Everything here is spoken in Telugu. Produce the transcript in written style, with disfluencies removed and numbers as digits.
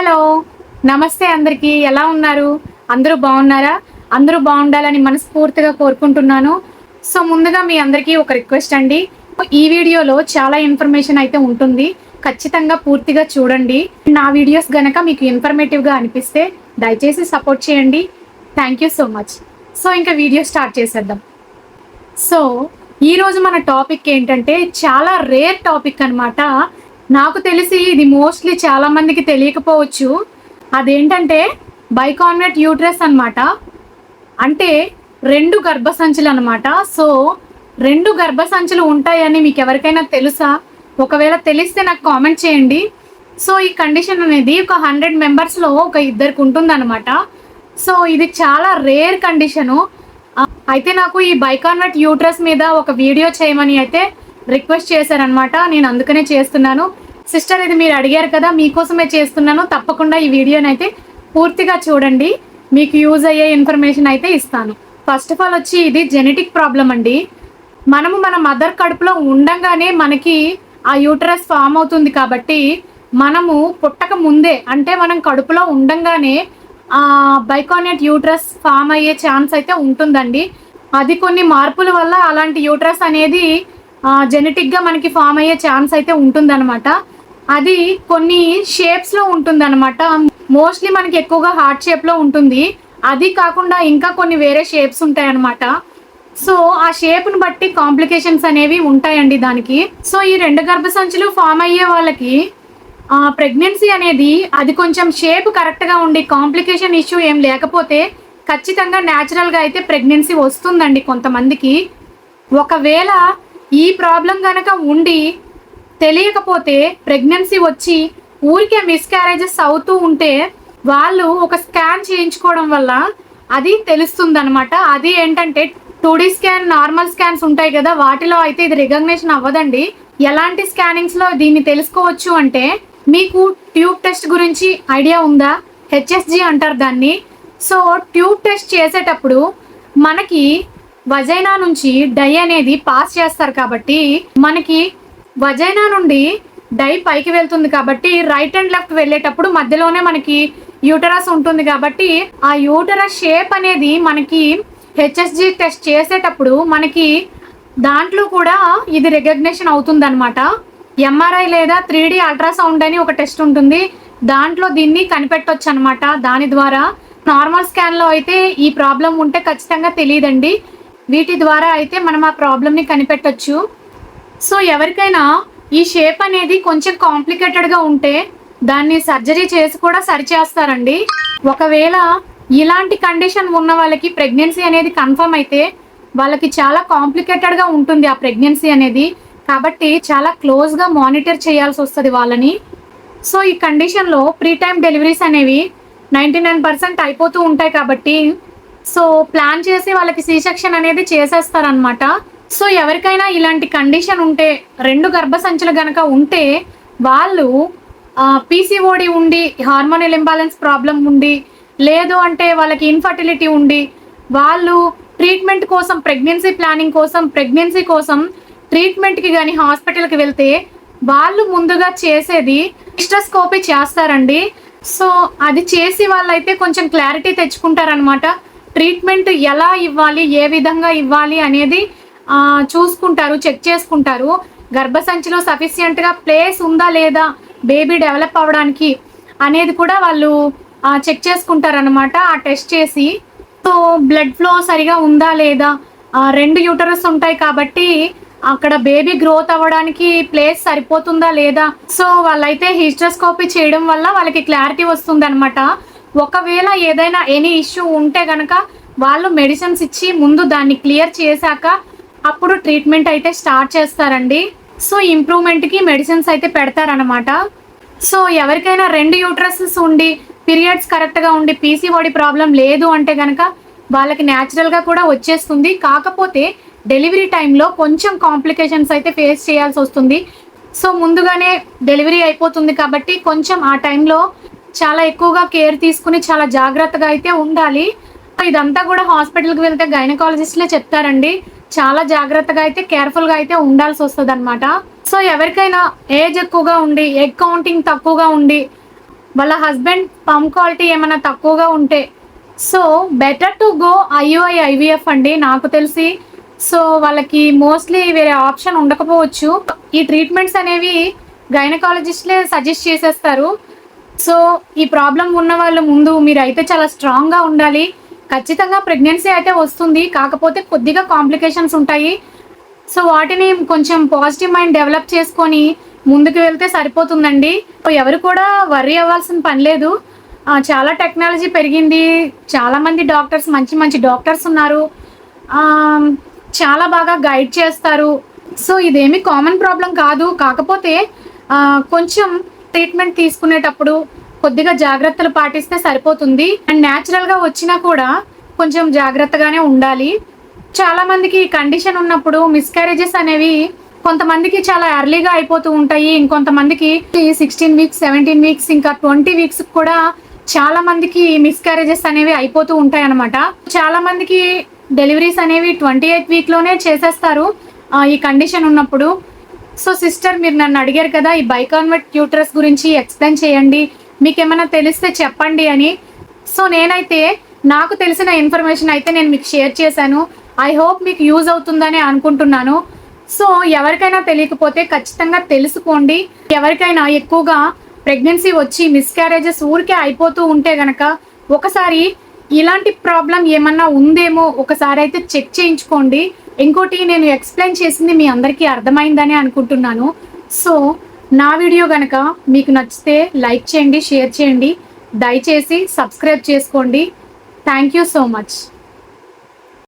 హలో నమస్తే అందరికీ ఎలా ఉన్నారు? అందరూ బాగున్నారా? అందరూ బాగుండాలని మనస్ఫూర్తిగా కోరుకుంటున్నాను. సో ముందుగా మీ అందరికీ ఒక రిక్వెస్ట్ అండి. ఈ వీడియోలో చాలా ఇన్ఫర్మేషన్ అయితే ఉంటుంది. ఖచ్చితంగా పూర్తిగా చూడండి. నా వీడియోస్ గనక మీకు ఇన్ఫర్మేటివ్గా అనిపిస్తే దయచేసి సపోర్ట్ చేయండి. Thank you so much. So ఇంకా వీడియో స్టార్ట్ చేసేద్దాం. సో ఈరోజు మన టాపిక్ ఏంటంటే చాలా రేర్ టాపిక్ అనమాట. నాకు తెలిసి ఇది మోస్ట్లీ చాలా మందికి తెలియకపోవచ్చు. అదేంటంటే బైకాన్వేట్ యూట్రస్ అనమాట. అంటే రెండు గర్భసంచులు అనమాట. సో రెండు గర్భసంచులు ఉంటాయని మీకు ఎవరికైనా తెలుసా? ఒకవేళ తెలిస్తే నాకు కామెంట్ చేయండి. సో ఈ కండిషన్ అనేది ఒక 100 మెంబర్స్లో ఒక ఇద్దరికి ఉంటుందన్నమాట. సో ఇది చాలా రేర్ కండిషను. అయితే నాకు ఈ బైకాన్వేట్ యూట్రస్ మీద ఒక వీడియో చేయమని అయితే రిక్వెస్ట్ చేశారనమాట. నేను అందుకనే చేస్తున్నాను. సిస్టర్ ఇది మీరు అడిగారు కదా, మీకోసమే చేస్తున్నాను. తప్పకుండా ఈ వీడియోని అయితే పూర్తిగా చూడండి. మీకు యూజ్ అయ్యే ఇన్ఫర్మేషన్ అయితే ఇస్తాను. ఫస్ట్ ఆఫ్ ఆల్ వచ్చి ఇది జెనెటిక్ ప్రాబ్లం అండి. మనము మన మదర్ కడుపులో ఉండంగానే మనకి ఆ యూటరస్ ఫామ్ అవుతుంది కాబట్టి మనము పుట్టక ముందే అంటే మనం కడుపులో ఉండంగానే బైకాన్వేట్ యూట్రస్ ఫామ్ అయ్యే ఛాన్స్ అయితే ఉంటుందండి. అది కొన్ని మార్పుల వల్ల అలాంటి యూట్రస్ అనేది జెనెటిక్గా మనకి ఫామ్ అయ్యే ఛాన్స్ అయితే ఉంటుందన్నమాట. అది కొన్ని షేప్స్లో ఉంటుందన్నమాట. మోస్ట్లీ మనకి ఎక్కువగా హార్ట్ షేప్లో ఉంటుంది. అది కాకుండా ఇంకా కొన్ని వేరే షేప్స్ ఉంటాయన్నమాట. సో ఆ షేప్ను బట్టి కాంప్లికేషన్స్ అనేవి ఉంటాయండి దానికి. సో ఈ రెండు గర్భసంచులు ఫామ్ అయ్యే వాళ్ళకి ప్రెగ్నెన్సీ అనేది అది కొంచెం షేప్ కరెక్ట్గా ఉండి కాంప్లికేషన్ ఇష్యూ ఏం లేకపోతే ఖచ్చితంగా న్యాచురల్గా అయితే ప్రెగ్నెన్సీ వస్తుందండి కొంతమందికి. ఒకవేళ ఈ ప్రాబ్లం కనుక ఉండి తెలియకపోతే ప్రెగ్నెన్సీ వచ్చి ఊరికే మిస్క్యారేజెస్ అవుతూ ఉంటే వాళ్ళు ఒక స్కాన్ చేయించుకోవడం వల్ల అది తెలుస్తుంది అనమాట. అది ఏంటంటే 2D స్కాన్, నార్మల్ స్కాన్స్ ఉంటాయి కదా, వాటిలో అయితే ఇది రికగ్నిషన్ అవ్వదండి. ఎలాంటి స్కానింగ్స్లో దీన్ని తెలుసుకోవచ్చు అంటే, మీకు ట్యూబ్ టెస్ట్ గురించి ఐడియా ఉందా? HSG అంటారు దాన్ని. సో ట్యూబ్ టెస్ట్ చేసేటప్పుడు మనకి వజైనా నుంచి డై అనేది పాస్ చేస్తారు కాబట్టి మనకి వజైనా నుండి డై పైకి వెళ్తుంది కాబట్టి రైట్ అండ్ లెఫ్ట్ వెళ్ళేటప్పుడు మధ్యలోనే మనకి యూటరస్ ఉంటుంది కాబట్టి ఆ యూటరస్ షేప్ అనేది మనకి HSG టెస్ట్ చేసేటప్పుడు మనకి దాంట్లో కూడా ఇది రికగ్నిషన్ అవుతుందన్నమాట. MRI లేదా 3D అల్ట్రాసౌండ్ అని ఒక టెస్ట్ ఉంటుంది. దాంట్లో దీన్ని కనిపెట్టవచ్చు అనమాట. దాని ద్వారా నార్మల్ స్కాన్లో అయితే ఈ ప్రాబ్లం ఉంటే ఖచ్చితంగా తెలియదండి. వీటి ద్వారా అయితే మనం ఆ ప్రాబ్లమ్ని కనిపెట్టవచ్చు. సో ఎవరికైనా ఈ షేప్ అనేది కొంచెం కాంప్లికేటెడ్గా ఉంటే దాన్ని సర్జరీ చేసి కూడా సరిచేస్తారండి. ఒకవేళ ఇలాంటి కండిషన్ ఉన్న వాళ్ళకి ప్రెగ్నెన్సీ అనేది కన్ఫర్మ్ అయితే వాళ్ళకి చాలా కాంప్లికేటెడ్గా ఉంటుంది ఆ ప్రెగ్నెన్సీ అనేది. కాబట్టి చాలా క్లోజ్గా మానిటర్ చేయాల్సి వస్తుంది వాళ్ళని. సో ఈ కండిషన్లో ప్రీ టైమ్ డెలివరీస్ అనేవి 99% అయిపోతూ ఉంటాయి కాబట్టి సో ప్లాన్ చేసి వాళ్ళకి సీసెక్షన్ అనేది చేసేస్తారనమాట. సో ఎవరికైనా ఇలాంటి కండిషన్ ఉంటే, రెండు గర్భసంచులు కనుక ఉంటే వాళ్ళు PCOD ఉండి, హార్మోనల్ ఇంబ్యాలెన్స్ ప్రాబ్లం ఉండి, లేదు అంటే వాళ్ళకి ఇన్ఫర్టిలిటీ ఉండి వాళ్ళు ట్రీట్మెంట్ కోసం, ప్రెగ్నెన్సీ కోసం ట్రీట్మెంట్కి కానీ హాస్పిటల్కి వెళ్తే వాళ్ళు ముందుగా చేసేది హిస్టోస్కోపీ చేస్తారండి. సో అది చేసి వాళ్ళైతే కొంచెం క్లారిటీ తెచ్చుకుంటారనమాట. ట్రీట్మెంట్ ఎలా ఇవ్వాలి, ఏ విధంగా ఇవ్వాలి అనేది చూసుకుంటారు, చెక్ చేసుకుంటారు. గర్భసంచిలో సఫిషియంట్గా ప్లేస్ ఉందా లేదా బేబీ డెవలప్ అవ్వడానికి అనేది కూడా వాళ్ళు చెక్ చేసుకుంటారనమాట. ఆ టెస్ట్ చేసి సో బ్లడ్ ఫ్లో సరిగా ఉందా లేదా, రెండు యూటరస్ ఉంటాయి కాబట్టి అక్కడ బేబీ గ్రోత్ అవ్వడానికి ప్లేస్ సరిపోతుందా లేదా, సో వాళ్ళైతే హిస్టోస్కోపీ చేయడం వల్ల వాళ్ళకి క్లారిటీ వస్తుంది అనమాట. ఒకవేళ ఏదైనా ఎనీ ఇష్యూ ఉంటే కనుక వాళ్ళు మెడిసిన్స్ ఇచ్చి ముందు దాన్ని క్లియర్ చేశాక అప్పుడు ట్రీట్మెంట్ అయితే స్టార్ట్ చేస్తారండి. సో ఇంప్రూవ్మెంట్కి మెడిసిన్స్ అయితే పెడతారనమాట. సో ఎవరికైనా రెండు యూట్రసెస్ ఉండి పీరియడ్స్ కరెక్ట్గా ఉండి PCOD ప్రాబ్లం లేదు అంటే కనుక వాళ్ళకి న్యాచురల్గా కూడా వచ్చేస్తుంది. కాకపోతే డెలివరీ టైంలో కొంచెం కాంప్లికేషన్స్ అయితే ఫేస్ చేయాల్సి వస్తుంది. సో ముందుగానే డెలివరీ అయిపోతుంది కాబట్టి కొంచెం ఆ టైంలో చాలా ఎక్కువగా కేర్ తీసుకుని చాలా జాగ్రత్తగా అయితే ఉండాలి. ఇదంతా కూడా హాస్పిటల్కి వెళ్తే గైనకాలజిస్ట్లే చెప్తారండి. చాలా జాగ్రత్తగా అయితే కేర్ఫుల్గా అయితే ఉండాల్సి వస్తుంది అనమాట. సో ఎవరికైనా ఏజ్ ఎక్కువగా ఉండి, ఎగ్ కౌంటింగ్ తక్కువగా ఉండి వాళ్ళ హస్బెండ్ స్పర్మ్ క్వాలిటీ ఏమైనా తక్కువగా ఉంటే, so better to go IVF అండి నాకు తెలిసి. సో వాళ్ళకి మోస్ట్లీ వేరే ఆప్షన్ ఉండకపోవచ్చు. ఈ ట్రీట్మెంట్స్ అనేవి గైనకాలజిస్ట్లే సజెస్ట్ చేసేస్తారు. సో ఈ ప్రాబ్లం ఉన్న వాళ్ళు ముందు మీరైతే చాలా స్ట్రాంగ్గా ఉండాలి. ఖచ్చితంగా ప్రెగ్నెన్సీ అయితే వస్తుంది, కాకపోతే కొద్దిగా కాంప్లికేషన్స్ ఉంటాయి. సో వాటిని కొంచెం పాజిటివ్ మైండ్ డెవలప్ చేసుకొని ముందుకు వెళ్తే సరిపోతుందండి. ఎవరు కూడా వర్రీ అవ్వాల్సిన పని లేదు. చాలా టెక్నాలజీ పెరిగింది, చాలామంది డాక్టర్స్ మంచి మంచి డాక్టర్స్ ఉన్నారు, చాలా బాగా గైడ్ చేస్తారు. సో ఇదేమి కామన్ ప్రాబ్లం కాదు, కాకపోతే కొంచెం ట్రీట్మెంట్ తీసుకునేటప్పుడు కొద్దిగా జాగ్రత్తలు పాటిస్తే సరిపోతుంది. అండ్ న్యాచురల్గా వచ్చినా కూడా కొంచెం జాగ్రత్తగానే ఉండాలి. చాలామందికి కండిషన్ ఉన్నప్పుడు మిస్క్యారేజెస్ అనేవి కొంతమందికి చాలా ఎర్లీగా అయిపోతూ ఉంటాయి, ఇంకొంతమందికి 16 వీక్స్ 17 వీక్స్ ఇంకా 20 వీక్స్ కూడా చాలా మందికి మిస్క్యారేజెస్ అనేవి అయిపోతూ ఉంటాయి అన్నమాట. చాలా మందికి డెలివరీస్ అనేవి 28th వీక్లోనే చేసేస్తారు ఈ కండిషన్ ఉన్నప్పుడు. సో సిస్టర్, మీరు నన్ను అడిగారు కదా ఈ బైకాన్వర్ట్ యూట్రస్ గురించి ఎక్స్ప్లెయిన్ చేయండి, మీకు ఏమైనా తెలిస్తే చెప్పండి అని. సో నేనైతే నాకు తెలిసిన ఇన్ఫర్మేషన్ అయితే నేను మీకు షేర్ చేశాను. ఐ హోప్ మీకు యూజ్ అవుతుందని అనుకుంటున్నాను. సో ఎవరికైనా తెలియకపోతే ఖచ్చితంగా తెలుసుకోండి. ఎవరికైనా ఎక్కువగా ప్రెగ్నెన్సీ వచ్చి మిస్క్యారేజెస్ ఊరికే అయిపోతూ ఉంటే గనక ఒకసారి ఇలాంటి ప్రాబ్లం ఏమన్నా ఉందేమో ఒకసారి అయితే చెక్ చేయించుకోండి. ఇంకోటి, నేను ఎక్స్ప్లెయిన్ చేసింది మీ అందరికీ అర్థమైందని అనుకుంటున్నాను. సో నా వీడియో కనుక మీకు నచ్చితే లైక్ చేయండి, షేర్ చేయండి, దయచేసి సబ్స్క్రైబ్ చేసుకోండి. Thank you so much.